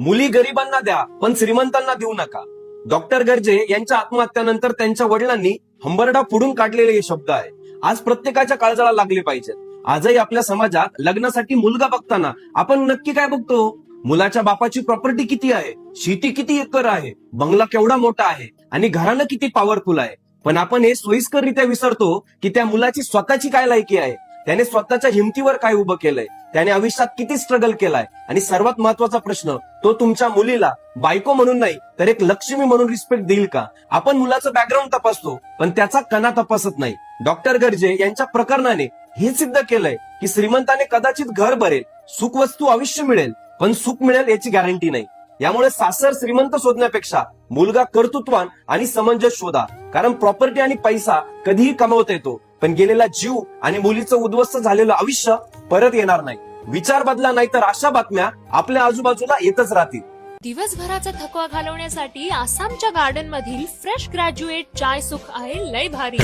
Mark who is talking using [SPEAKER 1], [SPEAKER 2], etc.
[SPEAKER 1] मुली गरिबांना द्या पण श्रीमंतांना देऊ नका. डॉक्टर गर्जे यांच्या आत्महत्यानंतर त्यांच्या वडिलांनी हंबरडा फोडून काढलेले हे शब्द आहे. आज प्रत्येकाच्या काळजाला लागले पाहिजेत. आजही आपल्या समाजात लग्नासाठी मुलगा बघताना आपण नक्की काय बघतो? मुलाच्या बापाची प्रॉपर्टी किती आहे, शेती किती एकर आहे, बंगला केवढा मोठा आहे आणि घरानं किती पॉवरफुल आहे. पण आपण हे सोयीस्कररित्या विसरतो की त्या मुलाची स्वतःची काय लायकी आहे, त्याने स्वतःच्या हिमतीवर काय उभं केलंय, त्याने आयुष्यात किती स्ट्रगल केलाय. आणि सर्वात महत्वाचा प्रश्न, तो तुमच्या मुलीला बायको म्हणून नाही तर एक लक्ष्मी म्हणून रिस्पेक्ट देईल का? आपण मुलाचं बॅकग्राऊंड तपासतो पण त्याचा कणा तपासत नाही. डॉक्टर गर्जे यांच्या प्रकरणाने हे सिद्ध केलंय की श्रीमंताने कदाचित घर भरेल, सुख वस्तू आयुष्य मिळेल, पण सुख मिळेल याची गॅरंटी नाही. यामुळे सासर श्रीमंत शोधण्यापेक्षा मुलगा कर्तृत्वान आणि समंजस शोधा. कारण प्रॉपर्टी आणि पैसा कधीही कमवता येतो, पण गेलेला जीव आणि मुलीचं उद्ध्वस्त झालेलं आयुष्य परत येणार नाही. विचार बदला नाही तर अशा बातम्या आपल्या आजूबाजूला येतच राहतील.
[SPEAKER 2] दिवसभराचा थकवा घालवण्यासाठी आसामच्या गार्डन मधील फ्रेश ग्रॅज्युएट चाय सुख आहे लय भारी.